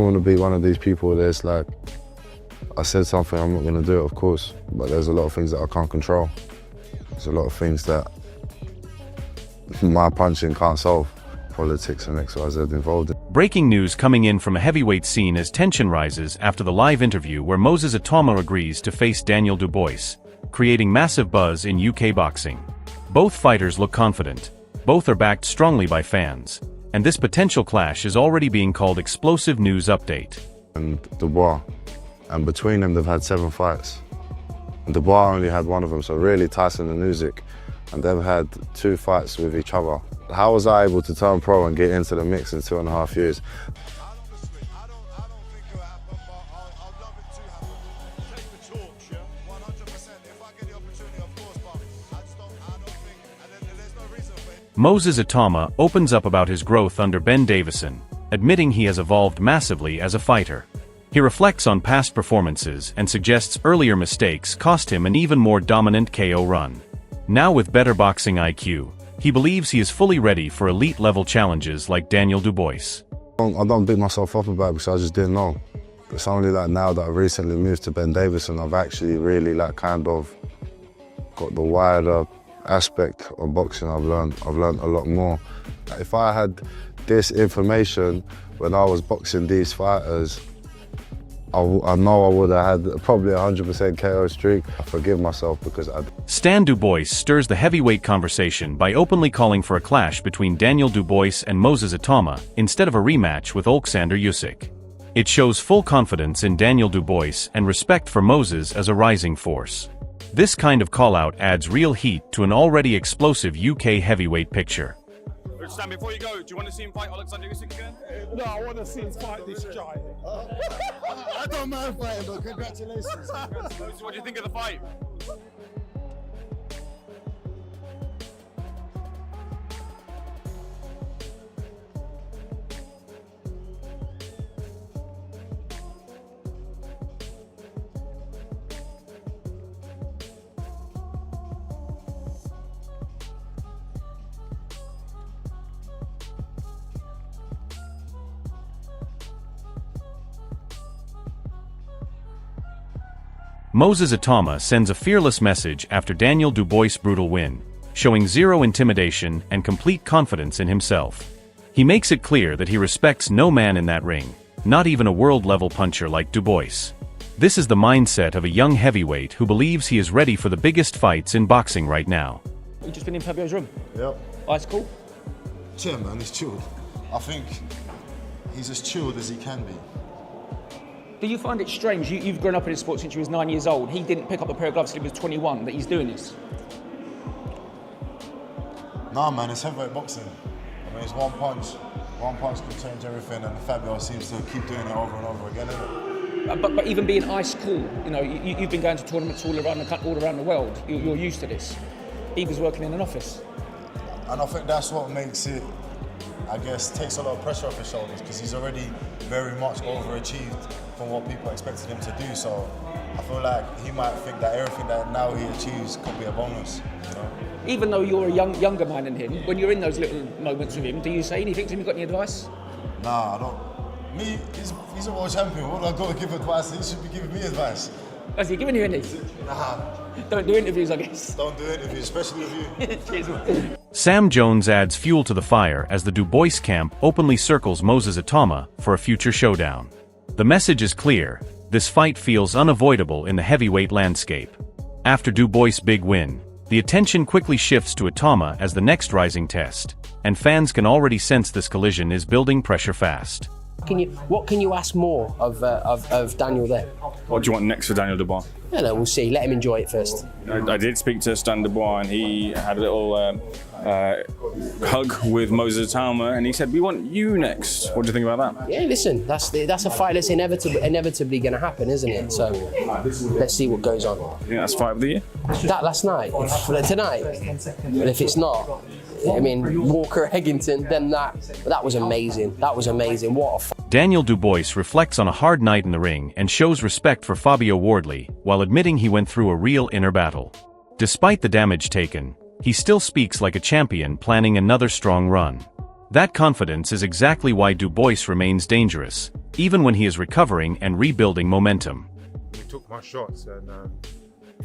I want to be one of these people that's like, I said something, I'm not going to do it, of course, but there's a lot of things that I can't control. There's a lot of things that my punching can't solve. Politics and XYZ involved. Breaking news coming in from a heavyweight scene as tension rises after the live interview where Moses Atama agrees to face Daniel Dubois, creating massive buzz in UK boxing. Both fighters look confident. Both are backed strongly by fans. And this potential clash is already being called explosive news update. And Dubois, and between them they've had 7 fights. And Dubois only had 1 of them, so really Tyson and Usyk, and they've had 2 fights with each other. How was I able to turn pro and get into the mix in 2.5 years? Moses Atama opens up about his growth under Ben Davison, admitting he has evolved massively as a fighter. He reflects on past performances and suggests earlier mistakes cost him an even more dominant KO run. Now with better boxing IQ, he believes he is fully ready for elite-level challenges like Daniel Dubois. I don't beat myself up about it because I just didn't know. It's only like now that I've recently moved to Ben Davison, I've actually really like kind of got the wider aspect of boxing. I've learned a lot more. If I had this information when I was boxing these fighters, I know I would have had probably 100% KO streak. I forgive myself because Stan Dubois stirs the heavyweight conversation by openly calling for a clash between Daniel Dubois and Moses Atama instead of a rematch with Alexander Usyk. It shows full confidence in Daniel Dubois and respect for Moses as a rising force. This kind of call-out adds real heat to an already explosive UK heavyweight picture. Stan, before you go, do you want to see him fight Alexander Usyk again? No, I want to see him fight this giant. I don't mind fighting, but congratulations. So what do you think of the fight? Moses Atama sends a fearless message after Daniel Dubois' brutal win, showing zero intimidation and complete confidence in himself. He makes it clear that he respects no man in that ring, not even a world-level puncher like Dubois. This is the mindset of a young heavyweight who believes he is ready for the biggest fights in boxing right now. You've just been in Fabio's room? Yep. Ice cool? Chill, man, he's chilled. I think he's as chilled as he can be. Do you find it strange? You've grown up in this sport since you was 9 years old. He didn't pick up a pair of gloves until he was 21, that he's doing this. Nah, man, it's heavyweight boxing. I mean, it's one punch. One punch can change everything, and Fabio seems to keep doing it over and over again, isn't it? But even being ice cool, you know, you've been going to tournaments all around the world. You're used to this. He was working in an office. And I think that's what makes it, I guess, takes a lot of pressure off his shoulders, because he's already very much overachieved from what people expected him to do. So I feel like he might think that everything that now he achieves could be a bonus, you know? Even though you're a younger man than him, when you're in those little moments with him, do you say anything to him? You got any advice? Nah, I don't. Me, he's a world champion. What do I got to give advice? He should be giving me advice. Has he given you any? Nah. Don't do interviews, I guess. Don't do interviews, especially with you. Cheers, man. Sam Jones adds fuel to the fire as the Dubois camp openly circles Moses Atama for a future showdown. The message is clear: this fight feels unavoidable in the heavyweight landscape. After Dubois' big win, the attention quickly shifts to Atama as the next rising test, and fans can already sense this collision is building pressure fast. What can you ask more of Daniel there? What do you want next for Daniel Dubois? I know, we'll see. Let him enjoy it first. I did speak to Stan Dubois, and he had a little hug with Moses Atama, and he said, "We want you next." What do you think about that? Yeah, listen, that's a fight that's inevitably going to happen, isn't it? So let's see what goes on. You think that's fight of the year? That last night, tonight. But if it's not, I mean, Walker Eggington, then that was amazing. That was amazing. What a fight. Daniel Dubois reflects on a hard night in the ring and shows respect for Fabio Wardley while admitting he went through a real inner battle. Despite the damage taken, he still speaks like a champion planning another strong run. That confidence is exactly why Dubois remains dangerous, even when he is recovering and rebuilding momentum. He took my shots and,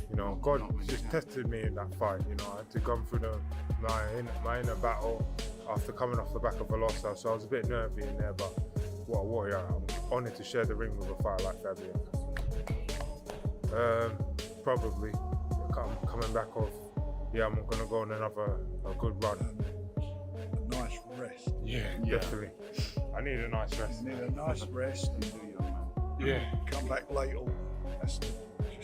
you know, God just tested me in that fight. You know, I had to go through my inner battle after coming off the back of a loss. So I was a bit nervy in there, but what a warrior. I'm honoured to share the ring with a fighter like Fabio. Probably coming back off, yeah, I'm going to go on a good run. A nice rest. Yeah, definitely. I need a nice rest. You need a nice rest and do your man. Yeah. Come back later. Just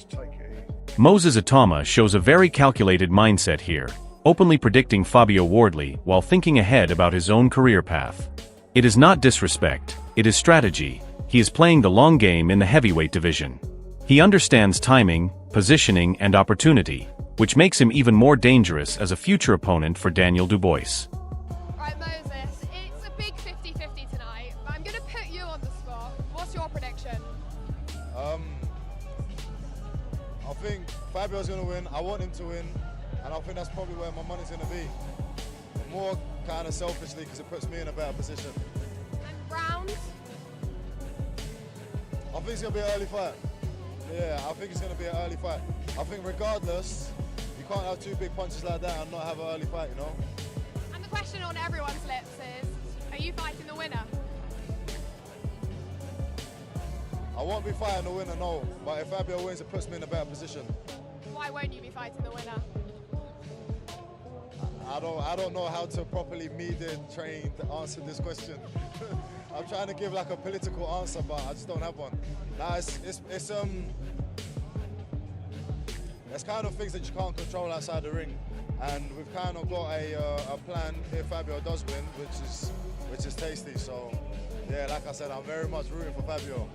take it easy. Moses Atama shows a very calculated mindset here, openly predicting Fabio Wardley while thinking ahead about his own career path. It is not disrespect, it is strategy. He is playing the long game in the heavyweight division. He understands timing, positioning, and opportunity, which makes him even more dangerous as a future opponent for Daniel Dubois. Right, Moses, it's a big 50-50 tonight, but I'm going to put you on the spot. What's your prediction? I think Fabio's going to win. I want him to win, and I think that's probably where my money's going to be. More kind of selfishly because it puts me in a better position. And round? I think it's going to be an early fight. Yeah, I think it's going to be an early fight. I think regardless, you can't have two big punches like that and not have an early fight, you know? And the question on everyone's lips is, are you fighting the winner? I won't be fighting the winner, no. But if Fabio wins, it puts me in a better position. Why won't you be fighting the winner? I don't know how to properly media train to answer this question. I'm trying to give like a political answer, but I just don't have one. Nah, it's kind of things that you can't control outside the ring, and we've kind of got a plan if Fabio does win, which is tasty. So yeah, like I said, I'm very much rooting for Fabio.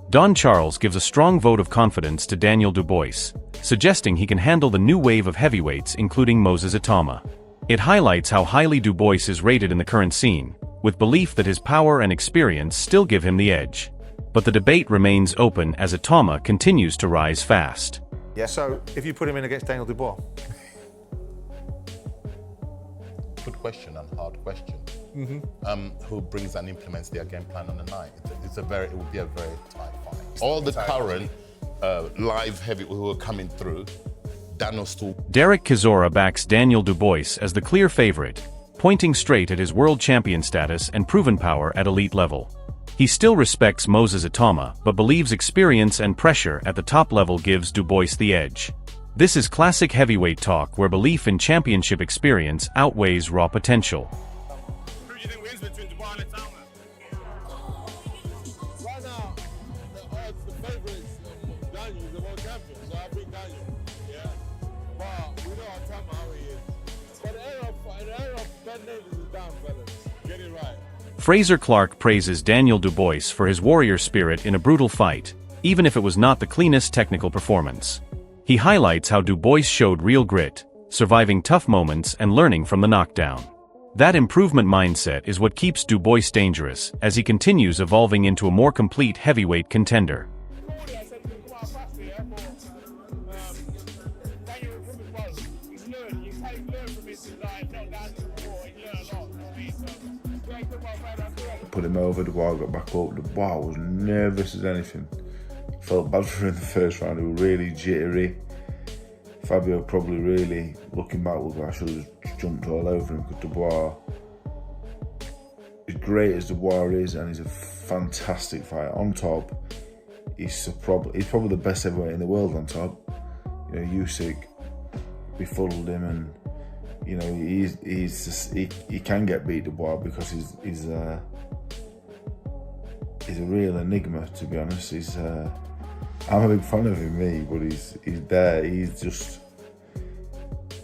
Don Charles gives a strong vote of confidence to Daniel Dubois, suggesting he can handle the new wave of heavyweights including Moses Itauma. It highlights how highly Dubois is rated in the current scene, with belief that his power and experience still give him the edge. But the debate remains open as Atama continues to rise fast. Yeah, so if you put him in against Daniel Dubois? Good question and hard question. Who brings and implements their game plan on the night? It would be a very tight fight. All the current live heavyweights who are coming through, Daniel still. Derek Chisora backs Daniel Dubois as the clear favorite, pointing straight at his world champion status and proven power at elite level. He still respects Moses Itauma, but believes experience and pressure at the top level gives Dubois the edge. This is classic heavyweight talk where belief in championship experience outweighs raw potential. Who do you think wins between Dubois and Atama? Right now, the favourites, Daniel is the world champion, so I think Daniel. Yeah, but we know Atama how he is. But the era of Ben Davis is down, fellas. Get it right. Fraser Clark praises Daniel Dubois for his warrior spirit in a brutal fight, even if it was not the cleanest technical performance. He highlights how Dubois showed real grit, surviving tough moments and learning from the knockdown. That improvement mindset is what keeps Dubois dangerous as he continues evolving into a more complete heavyweight contender. Put him over, Dubois got back up. Dubois was nervous as anything. Felt bad for him in the first round, he was really jittery. Fabio probably really, looking back, I should have jumped all over him because Dubois, as great as Dubois is, and he's a fantastic fighter. On top, he's probably the best heavyweight in the world on top. You know, Usyk befuddled him, and you know he can get beat Dubois because he's a real enigma, to be honest. I'm a big fan of him, but he's there. He's just.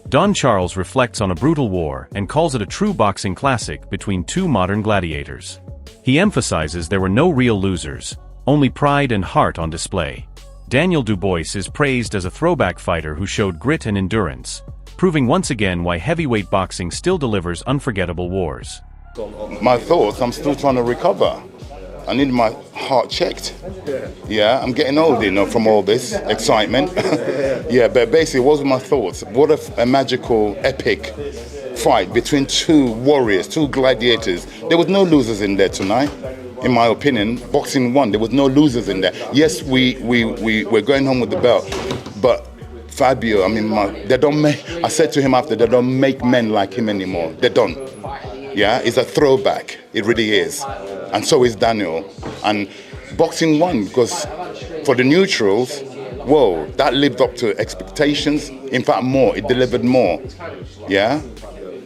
Don Charles reflects on a brutal war and calls it a true boxing classic between two modern gladiators. He emphasizes there were no real losers, only pride and heart on display. Daniel Dubois is praised as a throwback fighter who showed grit and endurance, proving once again why heavyweight boxing still delivers unforgettable wars. My thoughts, I'm still trying to recover. I need my heart checked. Yeah, I'm getting old, you know, from all this excitement. Yeah, but basically, what were my thoughts? What a magical, epic fight between two warriors, two gladiators. There was no losers in there tonight. In my opinion, boxing won. There was no losers in there. Yes, we're going home with the belt, but Fabio, I mean, they don't make. I said to him after, they don't make men like him anymore. They don't. Yeah, it's a throwback. It really is, and so is Daniel. And boxing won because for the neutrals, whoa, that lived up to expectations. In fact, more. It delivered more. Yeah.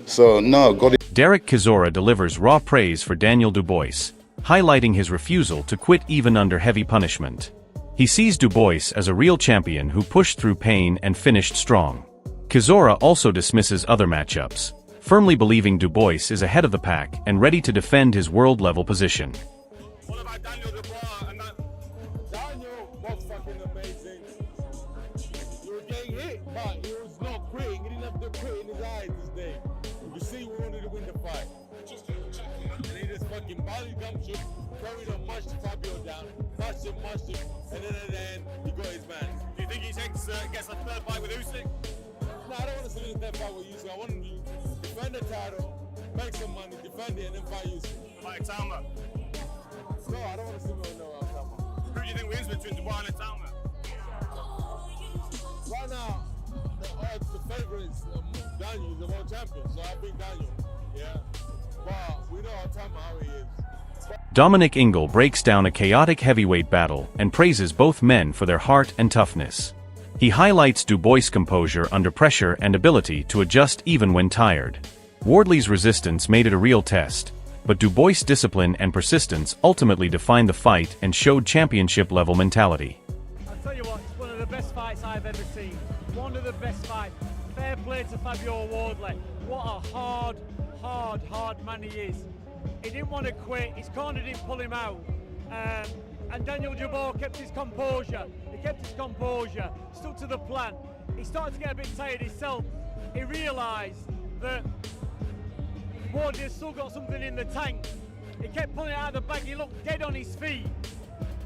So no, God. Derek Chisora delivers raw praise for Daniel Dubois, highlighting his refusal to quit even under heavy punishment. He sees Dubois as a real champion who pushed through pain and finished strong. Chisora also dismisses other matchups, firmly believing Dubois is ahead of the pack and ready to defend his world-level position. What about Daniel Dubois and that? Daniel was fucking amazing. He was getting hit, but he was not quitting. He didn't have the quit in his eyes this day. You see, we wanted to win the fight. And he just fucking body gumshoe, carried on, mushed Fabio down, mushed him, and then at the end, he got his man. Do you think he gets a third fight with Usyk? No, I don't want to see a third fight with Usyk. I want him to defend the title, make some money, defend it, and then fight Usyk. Like Itauma? No, I don't want to see no Atama. Who do you think wins between Dubois and Itauma? Right now, the favourites, Daniel is the world champion, so I think Daniel, yeah. But we know Atama how he is. Dominic Ingle breaks down a chaotic heavyweight battle and praises both men for their heart and toughness. He highlights Dubois' composure under pressure and ability to adjust even when tired. Wardley's resistance made it a real test, but Dubois' discipline and persistence ultimately defined the fight and showed championship-level mentality. I'll tell you what, it's one of the best fights I've ever seen. One of the best fights. Fair play to Fabio Wardley. What a hard man he is. He didn't want to quit, his corner didn't pull him out. And Daniel Dubois kept his composure. He kept his composure, stuck to the plan. He started to get a bit tired himself. He realised that Wardley still got something in the tank. He kept pulling it out of the bag, he looked dead on his feet.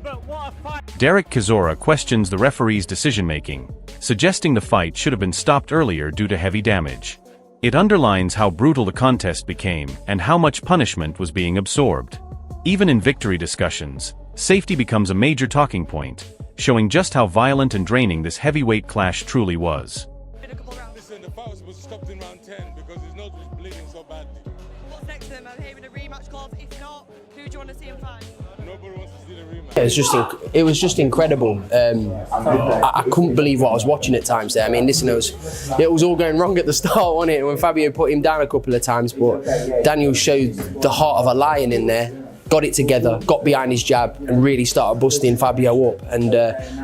But what a fight. Derek Chisora questions the referee's decision-making, suggesting the fight should have been stopped earlier due to heavy damage. It underlines how brutal the contest became and how much punishment was being absorbed. Even in victory discussions, safety becomes a major talking point, showing just how violent and draining this heavyweight clash truly was. Listen, the fight was supposed to stop in round 10 because his nose was bleeding so badly. What's next to him? I'm hearing a rematch calls. If not, who do you want to see him fight? Nobody wants to see the rematch. It was just incredible. I couldn't believe what I was watching at times there. I mean, listen, it was all going wrong at the start, wasn't it? When Fabio put him down a couple of times, but Daniel showed the heart of a lion in there. Got it together, got behind his jab, and really started busting Fabio up. And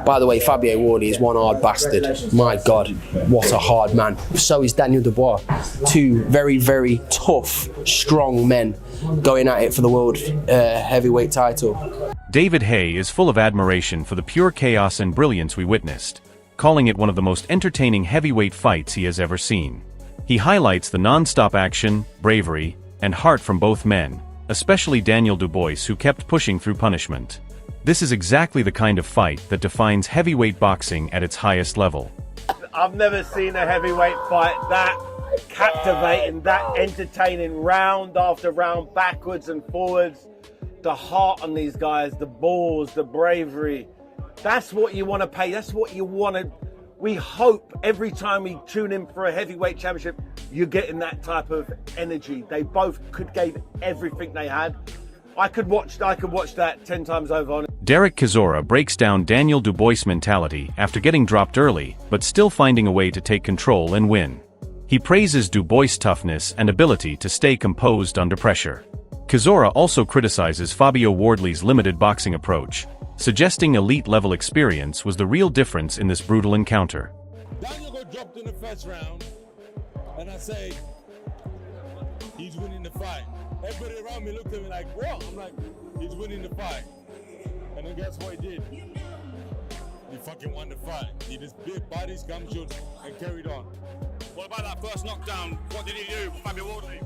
by the way, Fabio Wardley is one hard bastard. My God, what a hard man. So is Daniel Dubois. Two very, very tough, strong men going at it for the world heavyweight title. David Haye is full of admiration for the pure chaos and brilliance we witnessed, calling it one of the most entertaining heavyweight fights he has ever seen. He highlights the non-stop action, bravery, and heart from both men, especially Daniel Dubois, who kept pushing through punishment. This is exactly the kind of fight that defines heavyweight boxing at its highest level. I've never seen a heavyweight fight that captivating, that entertaining, round after round, backwards and forwards. The heart on these guys, the balls, the bravery. That's what you want to pay. That's what you want to. We hope every time we tune in for a heavyweight championship, you're getting that type of energy. They both gave everything they had. I could watch that 10 times over. Derek Chisora breaks down Daniel Dubois' mentality after getting dropped early, but still finding a way to take control and win. He praises Dubois' toughness and ability to stay composed under pressure. Chisora also criticizes Fabio Wardley's limited boxing approach, suggesting elite-level experience was the real difference in this brutal encounter. Daniel got dropped in the first round, and I say, he's winning the fight. Everybody around me looked at me like, what? I'm like, he's winning the fight. And then guess what he did? He fucking won the fight. He just bit bodies, gumshoes, and carried on. What about that first knockdown? What did he do, Fabio Wardley?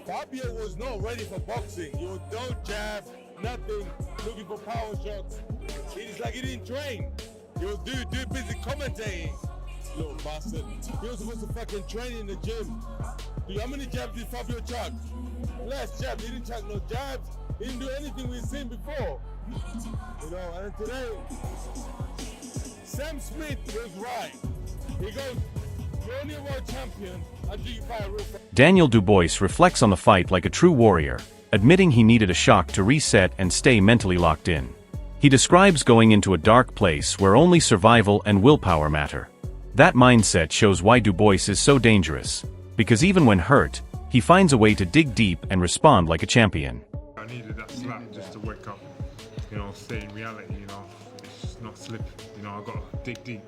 Fabio was not ready for boxing. He was no jab, nothing, looking for power shots. It's like he didn't train. He was too busy commentating. little bastard. He was supposed to fucking train in the gym. Dude, how many jabs did Fabio chuck? Less jabs. He didn't chuck no jabs. He didn't do anything we've seen before. You know, and today, Sam Smith was right. He goes, you're only a world champion until you fight a real fight. Daniel Dubois reflects on the fight like a true warrior, admitting he needed a shock to reset and stay mentally locked in. He describes going into a dark place where only survival and willpower matter. That mindset shows why Dubois is so dangerous, because even when hurt, he finds a way to dig deep and respond like a champion. I needed that slap just to wake up, you know, stay in reality, you know, it's not slip, you know, I got to dig deep.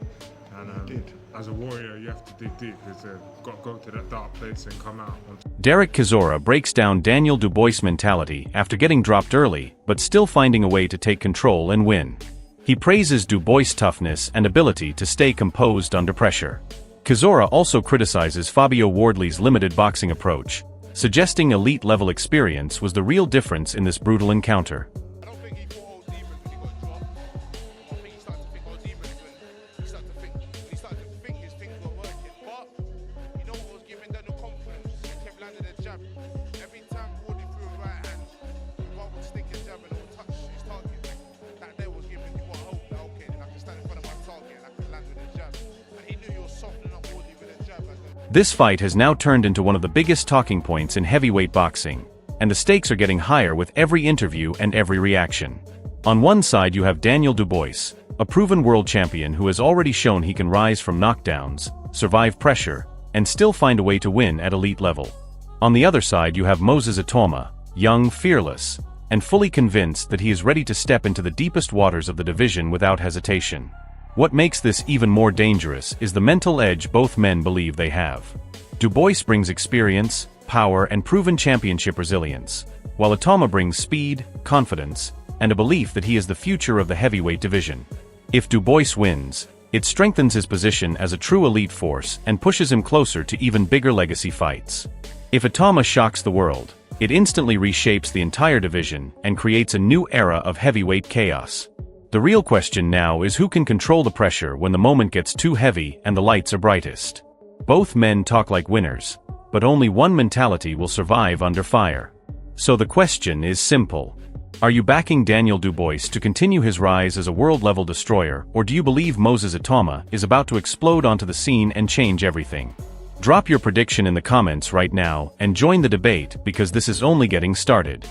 And as a warrior, you have to dig deep, because you've got to go to that dark place and come out. Derek Chisora breaks down Daniel Dubois' mentality after getting dropped early, but still finding a way to take control and win. He praises Dubois' toughness and ability to stay composed under pressure. Chisora also criticizes Fabio Wardley's limited boxing approach, suggesting elite-level experience was the real difference in this brutal encounter. This fight has now turned into one of the biggest talking points in heavyweight boxing, and the stakes are getting higher with every interview and every reaction. On one side you have Daniel Dubois, a proven world champion who has already shown he can rise from knockdowns, survive pressure, and still find a way to win at elite level. On the other side you have Moses Itauma, young, fearless, and fully convinced that he is ready to step into the deepest waters of the division without hesitation. What makes this even more dangerous is the mental edge both men believe they have. Dubois brings experience, power, and proven championship resilience, while Atama brings speed, confidence, and a belief that he is the future of the heavyweight division. If Dubois wins, it strengthens his position as a true elite force and pushes him closer to even bigger legacy fights. If Atama shocks the world, it instantly reshapes the entire division and creates a new era of heavyweight chaos. The real question now is who can control the pressure when the moment gets too heavy and the lights are brightest. Both men talk like winners, but only one mentality will survive under fire. So the question is simple. Are you backing Daniel Dubois to continue his rise as a world-level destroyer, or do you believe Moses Itauma is about to explode onto the scene and change everything? Drop your prediction in the comments right now and join the debate, because this is only getting started.